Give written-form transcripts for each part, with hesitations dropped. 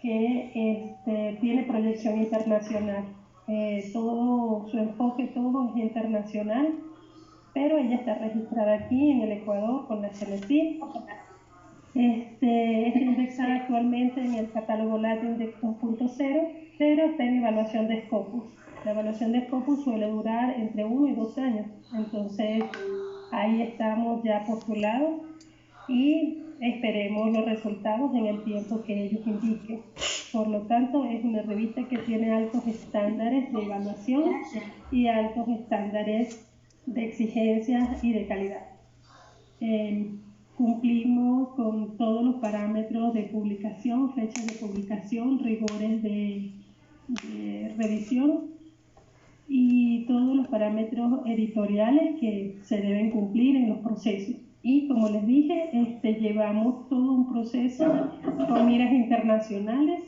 que tiene proyección internacional. Todo su enfoque, todo es internacional, pero ella está registrada aquí en el Ecuador con la CENESID. Está indexada actualmente en el catálogo LATINDEX 2.0, pero está en evaluación de Scopus. La evaluación de Scopus suele durar entre 1 y 2 años, entonces ahí estamos ya postulados y esperemos los resultados en el tiempo que ellos indiquen. Por lo tanto, es una revista que tiene altos estándares de evaluación y altos estándares de exigencias y de calidad. Cumplimos con todos los parámetros de publicación, fechas de publicación, rigores de revisión y todos los parámetros editoriales que se deben cumplir en los procesos. Y como les dije, llevamos todo un proceso con miras internacionales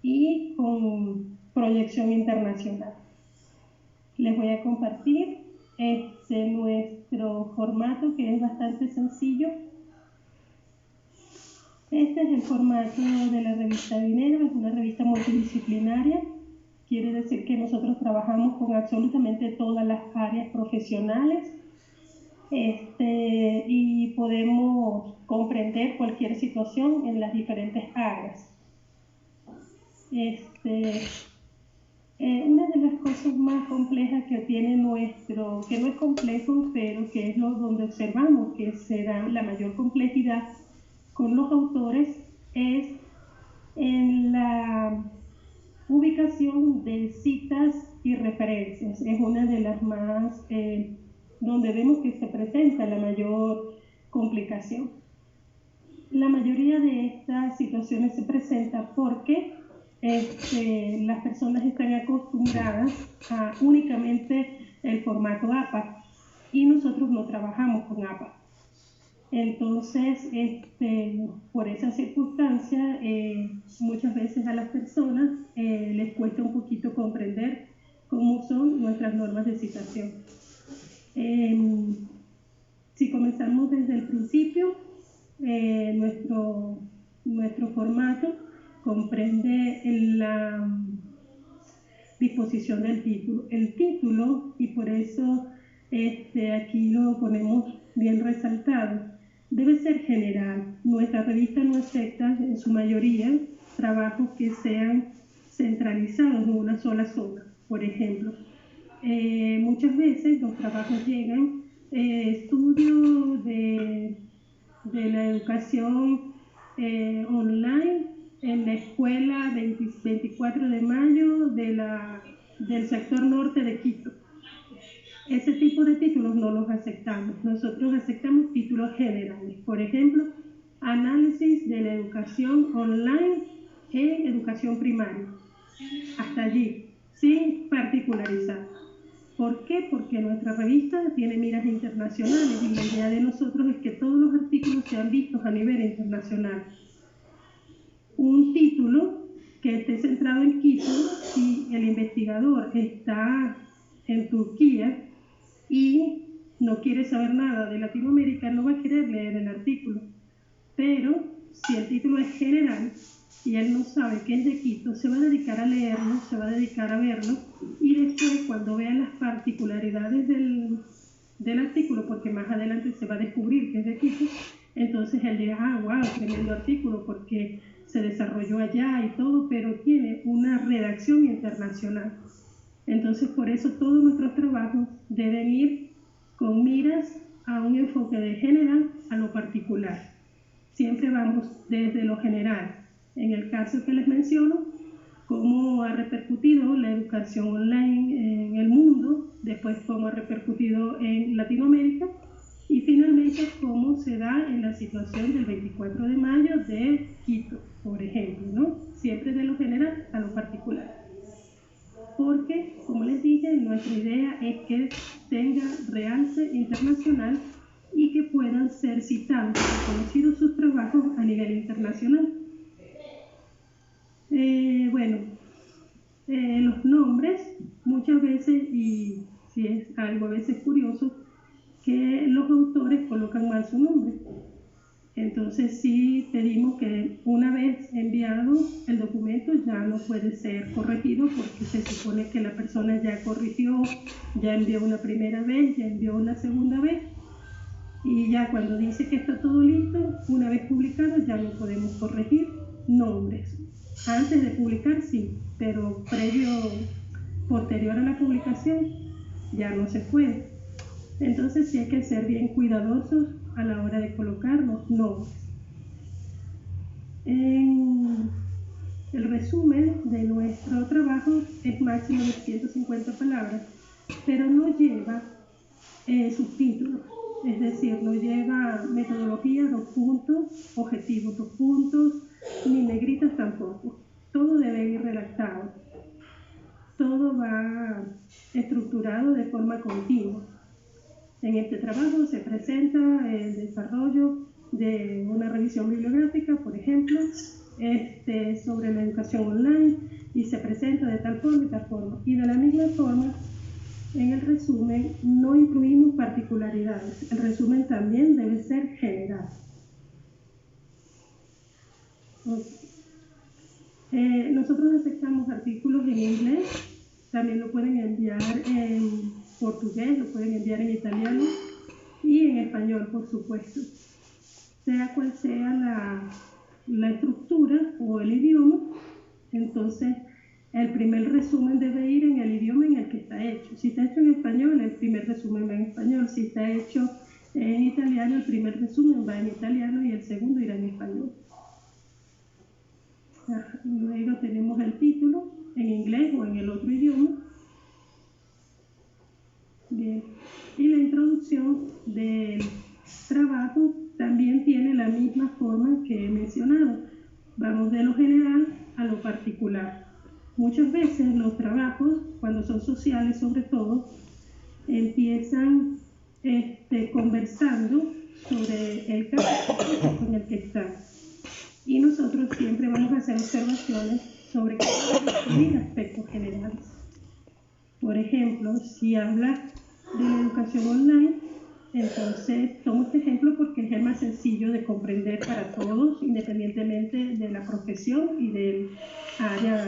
y con proyección internacional. Les voy a compartir nuestro formato, que es bastante sencillo. Este es el formato de la revista Dinero, es una revista multidisciplinaria. Quiere decir que nosotros trabajamos con absolutamente todas las áreas profesionales y podemos comprender cualquier situación en las diferentes áreas. Una de las cosas más complejas que tiene que no es complejo, pero que es donde observamos que será la mayor complejidad con los autores, es en la ubicación de citas y referencias. Es una de las más, donde vemos que se presenta la mayor complicación. La mayoría de estas situaciones se presenta porque las personas están acostumbradas a únicamente el formato APA y nosotros no trabajamos con APA. Entonces, por esa circunstancia, muchas veces a las personas les cuesta un poquito comprender cómo son nuestras normas de citación. Si comenzamos desde el principio, nuestro formato comprende la disposición del título. El título, y por eso aquí lo ponemos bien resaltado, debe ser general. Nuestra revista no acepta en su mayoría trabajos que sean centralizados en una sola zona. Por ejemplo, muchas veces los trabajos llegan estudio de la educación online en la escuela 24 de mayo del sector norte de Quito. Ese tipo de títulos no los aceptamos. Nosotros aceptamos títulos generales. Por ejemplo, análisis de la educación online en educación primaria. Hasta allí, sin particularizar. ¿Por qué? Porque nuestra revista tiene miras internacionales y la idea de nosotros es que todos los artículos sean vistos a nivel internacional. Un título que esté centrado en Quito, si el investigador está en Turquía y no quiere saber nada de Latinoamérica, no va a querer leer el artículo. Pero si el título es general y él no sabe que es de Quito, se va a dedicar a leerlo, se va a dedicar a verlo, y después, cuando vea las particularidades del artículo, porque más adelante se va a descubrir que es de Quito, entonces él dirá, wow, tremendo artículo, porque se desarrolló allá y todo, pero tiene una redacción internacional. Entonces, por eso todos nuestros trabajos deben ir con miras a un enfoque de general a lo particular. Siempre vamos desde lo general. En el caso que les menciono, cómo ha repercutido la educación online en el mundo, después cómo ha repercutido en Latinoamérica y finalmente cómo se da en la situación del 24 de mayo de Quito, por ejemplo, ¿no? Siempre de lo general a lo particular. Porque, como les dije, nuestra idea es que tenga realce internacional y que puedan ser citados y reconocidos sus trabajos a nivel internacional. Los nombres, muchas veces, y si es algo a veces curioso, que los autores colocan mal su nombre. Entonces sí pedimos que una vez enviado el documento ya no puede ser corregido, porque se supone que la persona ya corrigió, ya envió una primera vez, ya envió una segunda vez, y ya cuando dice que está todo listo, una vez publicado ya no podemos corregir nombres. Antes de publicar sí, pero posterior a la publicación ya no se puede. Entonces sí hay que ser bien cuidadosos a la hora de colocar los nombres. El resumen de nuestro trabajo es máximo de 150 palabras, pero no lleva subtítulos, es decir, no lleva metodología, 2 puntos, objetivos, 2 puntos, ni negritas tampoco. Todo debe ir redactado. Todo va estructurado de forma continua. En este trabajo se presenta el desarrollo de una revisión bibliográfica, por ejemplo, sobre la educación online, y se presenta de tal forma y tal forma. Y de la misma forma, en el resumen no incluimos particularidades. El resumen también debe ser general. Nosotros aceptamos artículos en inglés, también lo pueden enviar en portugués, lo pueden enviar en italiano y en español, por supuesto. Sea cual sea la estructura o el idioma, entonces el primer resumen debe ir en el idioma en el que está hecho. Si está hecho en español, el primer resumen va en español. Si está hecho en italiano, el primer resumen va en italiano y el segundo irá en español. Luego tenemos el título en inglés o en el otro idioma. Bien. Y la introducción del trabajo también tiene la misma forma que he mencionado. Vamos de lo general a lo particular. Muchas veces los trabajos, cuando son sociales sobre todo, empiezan conversando sobre el caso con el que están. Y nosotros siempre vamos a hacer observaciones sobre aspectos generales. Por ejemplo, si habla de la educación online, entonces tomo este ejemplo porque es el más sencillo de comprender para todos, independientemente de la profesión y del área.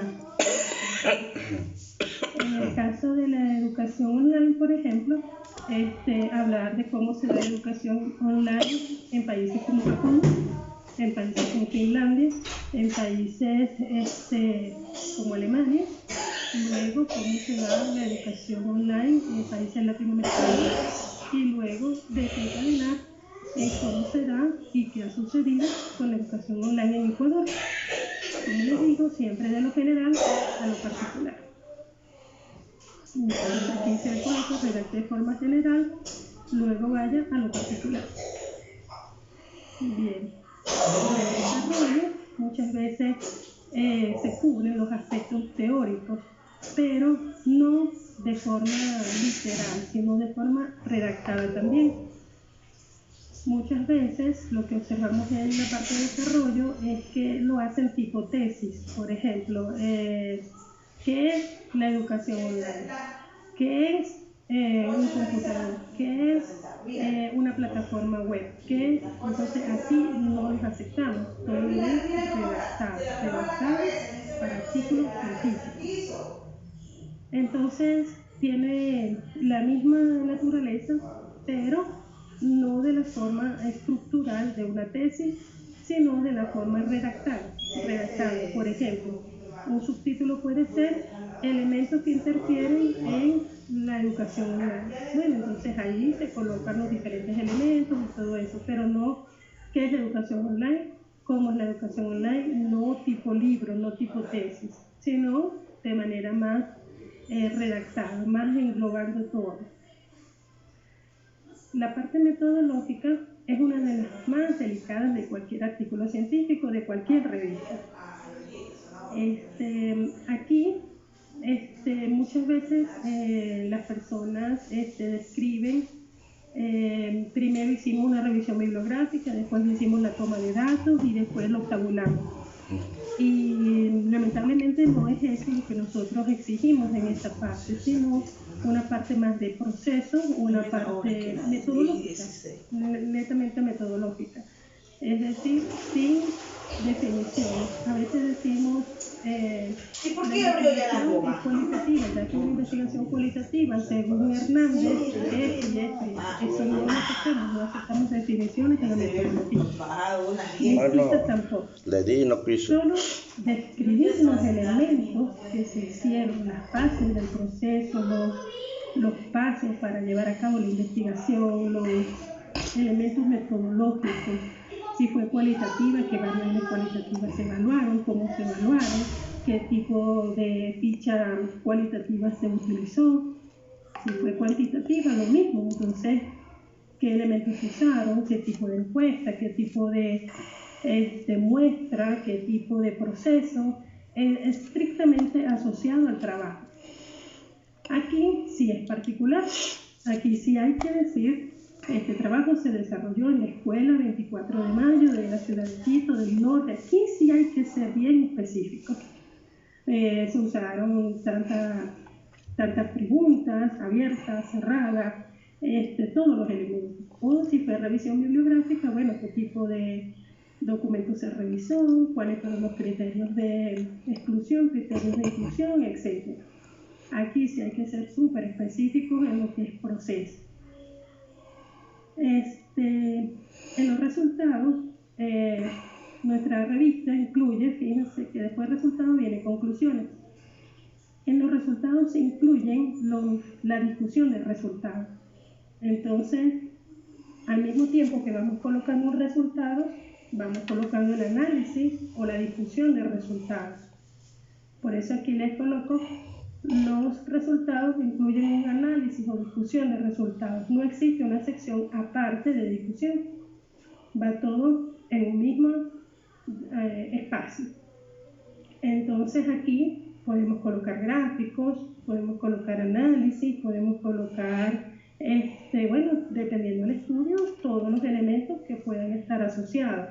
En el caso de la educación online, por ejemplo, hablar de cómo se da la educación online en países como Japón, en países como Finlandia, en países como Alemania. Luego, cómo se da la educación online en países latinoamericanos, y luego desencadenar cómo se da y qué ha sucedido con la educación online en Ecuador. Como les digo, siempre de lo general a lo particular. Entonces, aquí se el redacte de forma general, luego vaya a lo particular. Bien. En el desarrollo, muchas veces se cubren los aspectos teóricos, pero no de forma literal, sino de forma redactada también. Muchas veces lo que observamos en la parte de desarrollo es que lo hacen tipo tesis. Por ejemplo, ¿qué es la educación online? ¿Qué es un computador? ¿Qué es una plataforma web? ¿Qué es? Entonces así no los aceptamos. Todo es redactado para artículos científicos. Entonces tiene la misma naturaleza, pero no de la forma estructural de una tesis, sino de la forma redactada. Por ejemplo, un subtítulo puede ser elementos que interfieren en la educación online. Bueno, entonces ahí se colocan los diferentes elementos y todo eso, pero no qué es la educación online, cómo es la educación online, no tipo libro, no tipo tesis, sino de manera más redactada, más englobando todo. La parte metodológica es una de las más delicadas de cualquier artículo científico, de cualquier revista. Aquí muchas veces las personas describen, primero hicimos una revisión bibliográfica, después hicimos la toma de datos y después lo tabulamos. Y lamentablemente no es eso lo que nosotros exigimos en esta parte, sino una parte más de proceso, una parte metodológica, netamente metodológica. es decir, sin definición. A veces decimos ¿Y por la qué abrió ya la investigación goma? es cualitativa, ya que una investigación cualitativa, según Hernández, es y es. Eso no lo aceptamos, no aceptamos definiciones en la metodología. Ni citas tampoco. Le di y no quiso. Solo describir los elementos que se hicieron, las fases del proceso, los pasos para llevar a cabo la investigación, los elementos metodológicos, si fue cualitativa, qué variables cualitativas se evaluaron, cómo se evaluaron, qué tipo de ficha cualitativa se utilizó, si fue cuantitativa, lo mismo. Entonces, qué elementos se usaron, qué tipo de encuesta, qué tipo de muestra, qué tipo de proceso, estrictamente asociado al trabajo. Aquí sí es particular, aquí sí hay que decir, este trabajo se desarrolló en la escuela 24 de mayo de la ciudad de Quito, del norte. Aquí sí hay que ser bien específicos. Se usaron tantas preguntas, abiertas, cerradas, todos los elementos. O si fue revisión bibliográfica, bueno, qué tipo de documentos se revisó, cuáles fueron los criterios de exclusión, criterios de inclusión, etc. Aquí sí hay que ser súper específicos en lo que es proceso. En los resultados, nuestra revista incluye, fíjense que después del resultado viene conclusiones. En los resultados se incluyen la discusión del resultado. Entonces, al mismo tiempo que vamos colocando un resultado, vamos colocando el análisis o la discusión de resultados. Por eso aquí les coloco los resultados que incluyen un análisis o discusión de resultados. No existe una sección aparte de discusión. Va todo en un mismo espacio. Entonces aquí podemos colocar gráficos, podemos colocar análisis, podemos colocar, bueno, dependiendo del estudio, todos los elementos que puedan estar asociados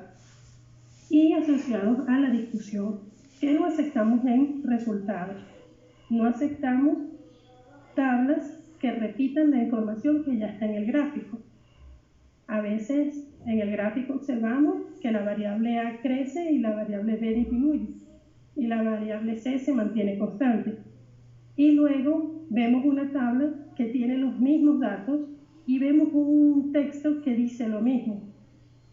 y asociados a la discusión. ¿Qué no aceptamos en resultados? No aceptamos tablas que repitan la información que ya está en el gráfico. A veces en el gráfico observamos que la variable A crece y la variable B disminuye y la variable C se mantiene constante. Y luego vemos una tabla que tiene los mismos datos y vemos un texto que dice lo mismo.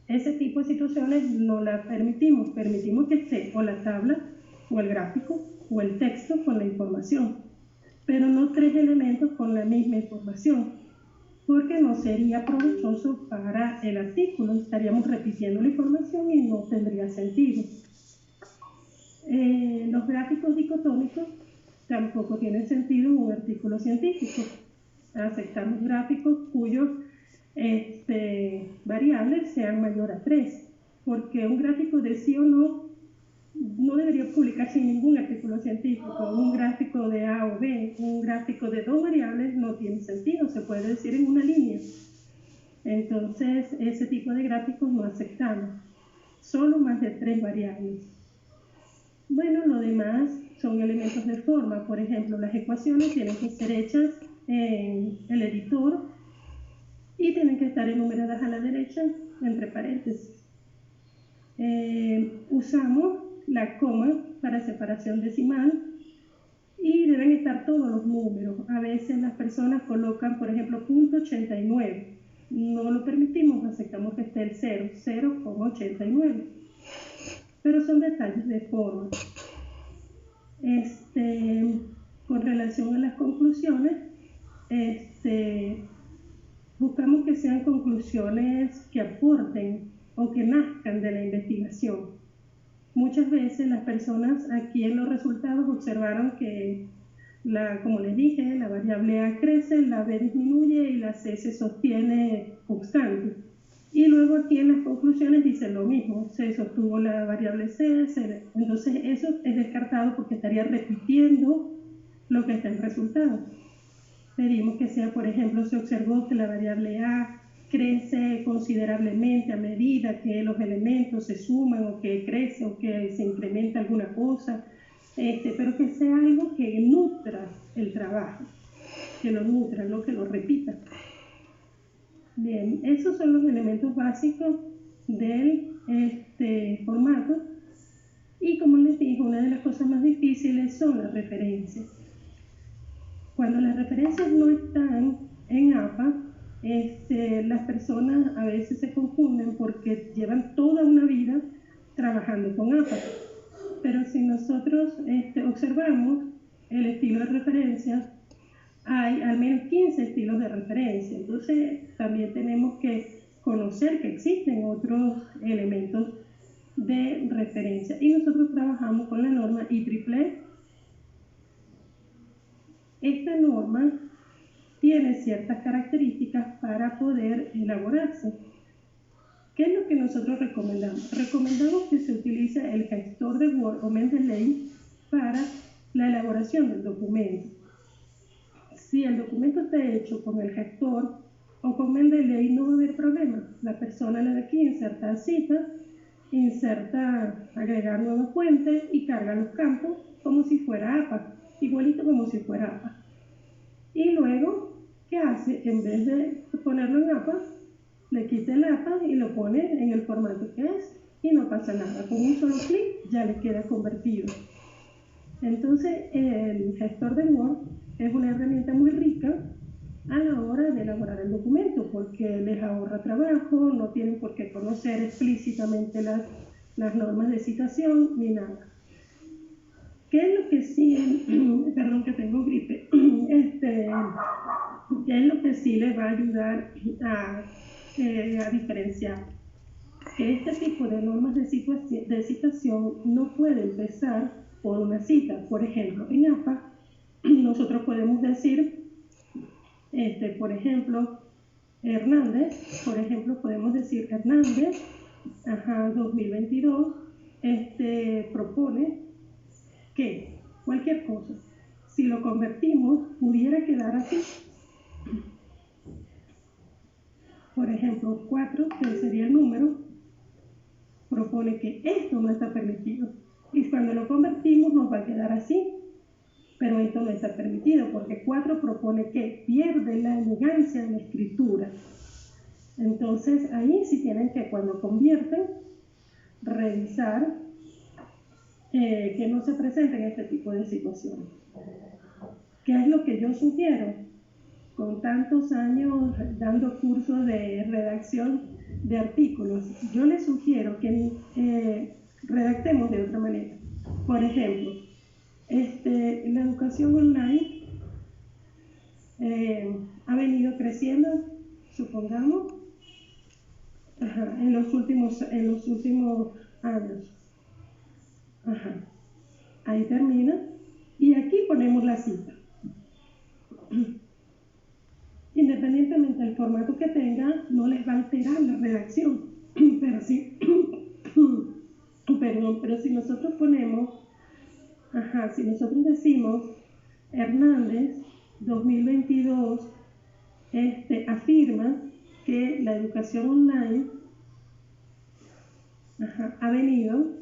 Ese tipo de situaciones no las permitimos. Permitimos que esté o la tabla o el gráfico o el texto con la información, pero no tres elementos con la misma información, porque no sería provechoso para el artículo. Estaríamos repitiendo la información y no tendría sentido. Los gráficos dicotómicos tampoco tienen sentido en un artículo científico. Aceptamos gráficos cuyos variables sean mayor a 3, porque un gráfico de sí o no debería publicarse en ningún artículo científico. Un gráfico de A o B, un gráfico de dos variables no tiene sentido, se puede decir en una línea. Entonces, ese tipo de gráficos no aceptamos, solo más de 3 variables. Bueno, lo demás son elementos de forma. Por ejemplo, las ecuaciones tienen que ser hechas en el editor y tienen que estar enumeradas a la derecha entre paréntesis. Usamos la coma para separación decimal y deben estar todos los números. A veces las personas colocan, por ejemplo, .89. No lo permitimos, aceptamos que esté el 0,89. Pero son detalles de forma. Con relación a las conclusiones, buscamos que sean conclusiones que aporten o que nazcan de la investigación. Muchas veces las personas aquí en los resultados observaron que, como les dije, la variable A crece, la B disminuye y la C se sostiene constante. Y luego aquí en las conclusiones dice lo mismo, se sostuvo la variable C, entonces eso es descartado porque estaría repitiendo lo que está en el resultado. Pedimos que sea, por ejemplo, se observó que la variable A crece considerablemente a medida que los elementos se suman o que crece o que se incrementa alguna cosa, pero que sea algo que nutra el trabajo, que lo nutra, no que lo repita. Bien, esos son los elementos básicos del formato. Y como les digo, una de las cosas más difíciles son las referencias. Cuando las referencias no están en APA, las personas a veces se confunden porque llevan toda una vida trabajando con APA. Pero si nosotros observamos el estilo de referencia, hay al menos 15 estilos de referencia. Entonces también tenemos que conocer que existen otros elementos de referencia. Y nosotros trabajamos con la norma IEEE. Esta norma tiene ciertas características para poder elaborarse. ¿Qué es lo que nosotros recomendamos? Recomendamos que se utilice el gestor de Word o Mendeley para la elaboración del documento. Si el documento está hecho con el gestor o con Mendeley, no va a haber problema. La persona le da aquí insertar cita, agregar nueva fuente y carga los campos como si fuera APA, igualito como si fuera APA. Y luego, ¿qué hace? En vez de ponerlo en APA, le quita el APA y lo pone en el formato que es y no pasa nada. Con un solo clic ya le queda convertido. Entonces, el gestor de Word es una herramienta muy rica a la hora de elaborar el documento porque les ahorra trabajo, no tienen por qué conocer explícitamente las normas de citación ni nada. ¿Qué es lo que sí, perdón que tengo gripe, qué es lo que sí les va a ayudar a diferenciar? Que este tipo de normas de citación no puede empezar por una cita. Por ejemplo, en APA nosotros podemos decir, por ejemplo, Hernández, podemos decir Hernández, 2022, propone que cualquier cosa, si lo convertimos, pudiera quedar así. Por ejemplo, 4, que sería el número, propone que esto no está permitido. Y cuando lo convertimos nos va a quedar así. Pero esto no está permitido porque 4 propone que pierde la elegancia de la escritura. Entonces ahí sí tienen que, cuando convierten, revisar que no se presenten este tipo de situaciones. ¿Qué es lo que yo sugiero? Con tantos años dando cursos de redacción de artículos, yo les sugiero que redactemos de otra manera. Por ejemplo, la educación online ha venido creciendo, supongamos, en los últimos años. Ahí termina. Y aquí ponemos la cita. Independientemente del formato que tenga, no les va a alterar la redacción. Pero sí, pero si nosotros ponemos, si nosotros decimos Hernández 2022 afirma que la educación online ha venido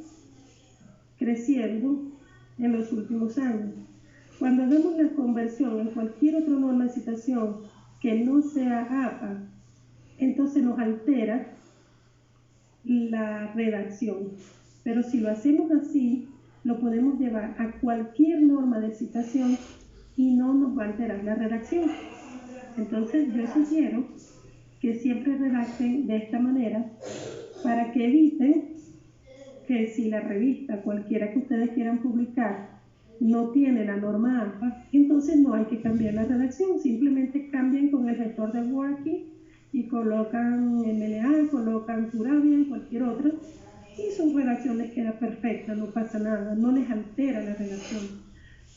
creciendo en los últimos años. Cuando hagamos la conversión en cualquier otra norma de citación que no sea APA, entonces nos altera la redacción. Pero si lo hacemos así, lo podemos llevar a cualquier norma de citación y no nos va a alterar la redacción. Entonces yo sugiero que siempre redacten de esta manera para que eviten que si la revista, cualquiera que ustedes quieran publicar, no tiene la norma APA, entonces no hay que cambiar la redacción, simplemente cambian con el gestor de Word aquí y colocan MLA, colocan Turabia y cualquier otra, y su redacción les queda perfecta, no pasa nada, no les altera la redacción.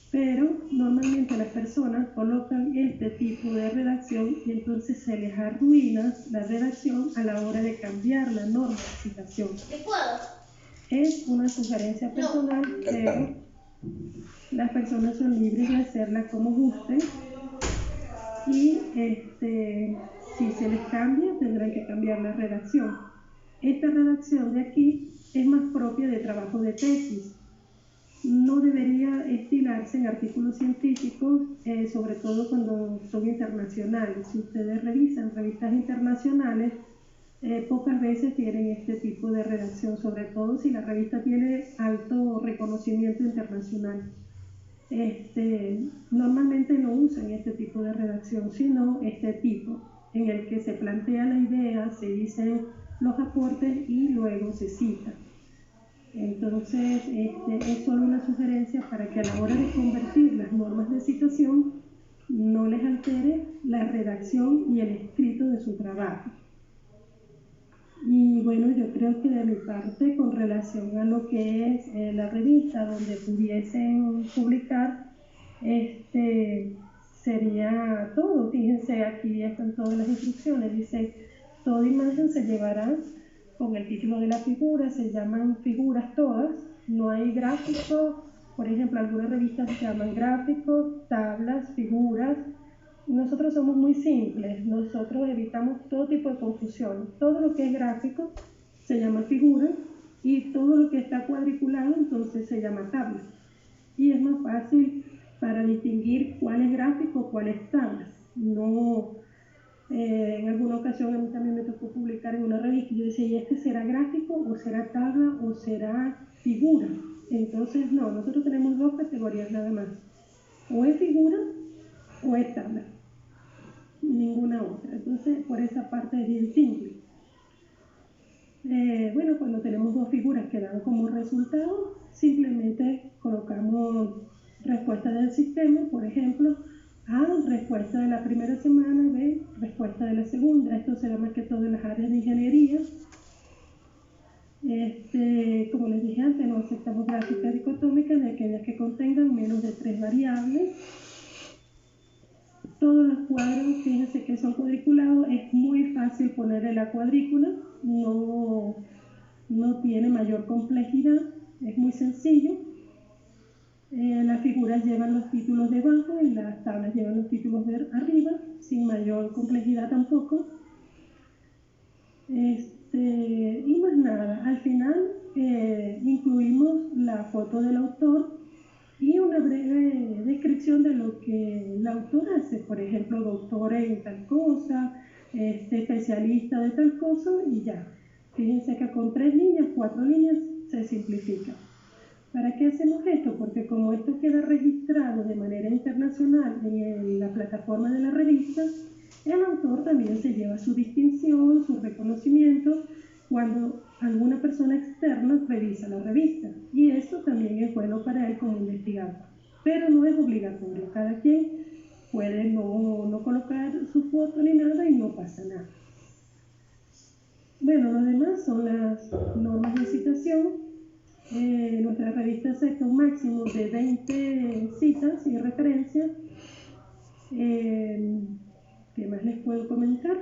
Pero normalmente las personas colocan este tipo de redacción y entonces se les arruina la redacción a la hora de cambiar la norma de citación. Es una sugerencia personal, pero las personas son libres de hacerla como gusten y si se les cambia tendrán que cambiar la redacción. Esta redacción de aquí es más propia de trabajo de tesis. No debería estilarse en artículos científicos, sobre todo cuando son internacionales. Si ustedes revisan revistas internacionales, pocas veces tienen este tipo de redacción, sobre todo si la revista tiene alto reconocimiento internacional. Normalmente no usan este tipo de redacción, sino este tipo, en el que se plantea la idea, se dicen los aportes y luego se cita. Entonces, es solo una sugerencia para que a la hora de convertir las normas de citación no les altere la redacción y el escrito de su trabajo. Y bueno, yo creo que de mi parte, con relación a lo que es la revista donde pudiesen publicar, sería todo. Fíjense, aquí están todas las instrucciones. Dice, toda imagen se llevará con el título de la figura, se llaman figuras todas, no hay gráficos. Por ejemplo, algunas revistas se llaman gráficos, tablas, figuras. Nosotros somos muy simples, nosotros evitamos todo tipo de confusión. Todo lo que es gráfico se llama figura y todo lo que está cuadriculado entonces se llama tabla. Y es más fácil para distinguir cuál es gráfico, cuál es tabla. No, en alguna ocasión a mí también me tocó publicar en una revista y yo decía, ¿y este será gráfico o será tabla o será figura? Entonces no, nosotros tenemos dos categorías nada más. O es figura o es tabla. Ninguna otra. Entonces, por esa parte es bien simple. Bueno, cuando tenemos dos figuras que dan como resultado, simplemente colocamos respuesta del sistema, por ejemplo, A, respuesta de la primera semana, B, respuesta de la segunda. Esto se da más que todo en las áreas de ingeniería. Como les dije antes, no aceptamos gráficas dicotómicas de aquellas que contengan menos de 3 variables. Todos los cuadros, fíjense que son cuadriculados, es muy fácil ponerle la cuadrícula, no tiene mayor complejidad, es muy sencillo. Las figuras llevan los títulos debajo y las tablas llevan los títulos de arriba, sin mayor complejidad tampoco. Y más nada, al final incluimos la foto del autor y una breve descripción de lo que el autor hace, por ejemplo, doctor en tal cosa, especialista de tal cosa y ya. Fíjense que con 3 líneas, 4 líneas se simplifica. ¿Para qué hacemos esto? Porque como esto queda registrado de manera internacional en la plataforma de la revista, el autor también se lleva su distinción, su reconocimiento, cuando alguna persona externa revisa la revista. Y eso también es bueno para él como investigador. Pero no es obligatorio. Cada quien puede no colocar su foto ni nada y no pasa nada. Bueno, lo demás son las normas de citación. Nuestra revista acepta un máximo de 20 citas y referencias. ¿Qué más les puedo comentar?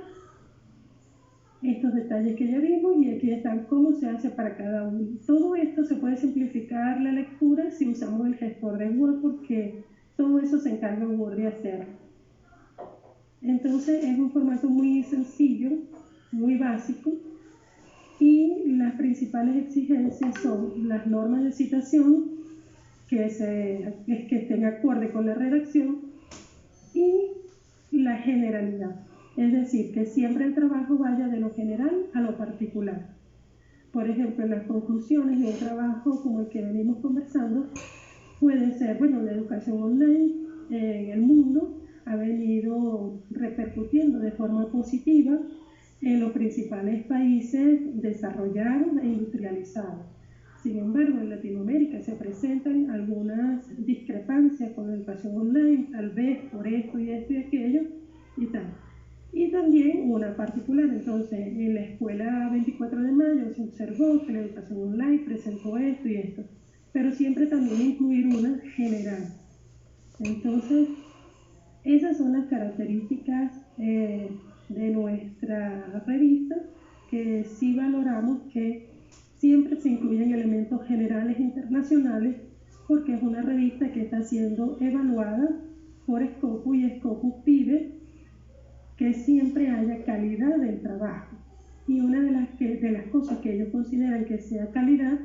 Estos detalles que ya vimos y aquí están cómo se hace para cada uno. Todo esto se puede simplificar la lectura si usamos el gestor de Word porque todo eso se encarga Word de hacer. Entonces es un formato muy sencillo, muy básico y las principales exigencias son las normas de citación que estén acorde con la redacción y la generalidad. Es decir, que siempre el trabajo vaya de lo general a lo particular. Por ejemplo, en las conclusiones de un trabajo como el que venimos conversando, puede ser, bueno, la educación online en el mundo ha venido repercutiendo de forma positiva en los principales países desarrollados e industrializados. Sin embargo, en Latinoamérica se presentan algunas discrepancias con la educación online, tal vez por esto y esto y aquello y tal. Y también una particular, entonces en la escuela 24 de mayo se observó que la educación online presentó esto y esto, pero siempre también incluir una general. Entonces, esas son las características de nuestra revista, que sí valoramos que siempre se incluyen elementos generales internacionales, porque es una revista que está siendo evaluada por Scopus y Scopus pide que siempre haya calidad del trabajo. Y una de las cosas que ellos consideran que sea calidad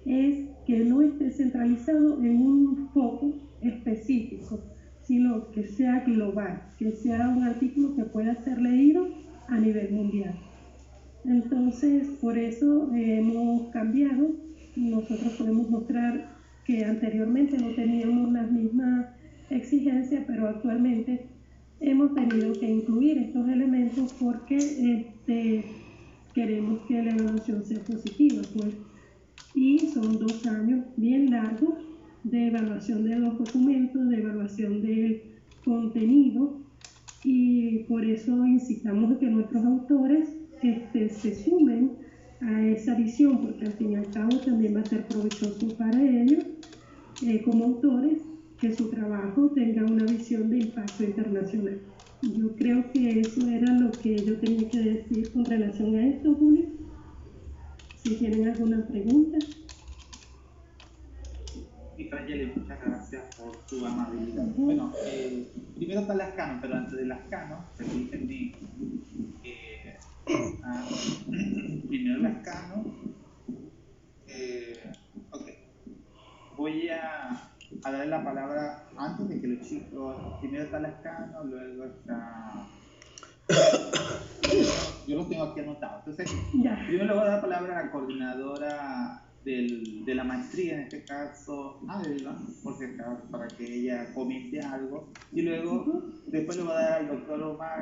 es que no esté centralizado en un foco específico, sino que sea global, que sea un artículo que pueda ser leído a nivel mundial. Entonces, por eso hemos cambiado. Nosotros podemos mostrar que anteriormente no teníamos las mismas exigencias, pero actualmente hemos tenido que incluir estos elementos porque queremos que la evaluación sea positiva, pues. Y son 2 años bien largos de evaluación de los documentos, de evaluación del contenido, y por eso incitamos a que nuestros autores se sumen a esa visión, porque al fin y al cabo también va a ser provechoso para ellos como autores, que su trabajo tenga una visión de impacto internacional. Yo creo que eso era lo que yo tenía que decir con relación a esto, Julio. Si tienen alguna pregunta. Y Frangeli, muchas gracias por tu amabilidad. Bueno, primero está Lascano, pero antes de Lascano, permítanme primero Lascano. Ok. Voy a darle la palabra antes de que los chicos. Primero está Lascano, luego está. Yo los tengo aquí anotados. Entonces, primero le voy a dar la palabra a la coordinadora de la maestría, en este caso Alba, por si acaso, para que ella comente algo. Y luego, después le voy a dar al doctor Omar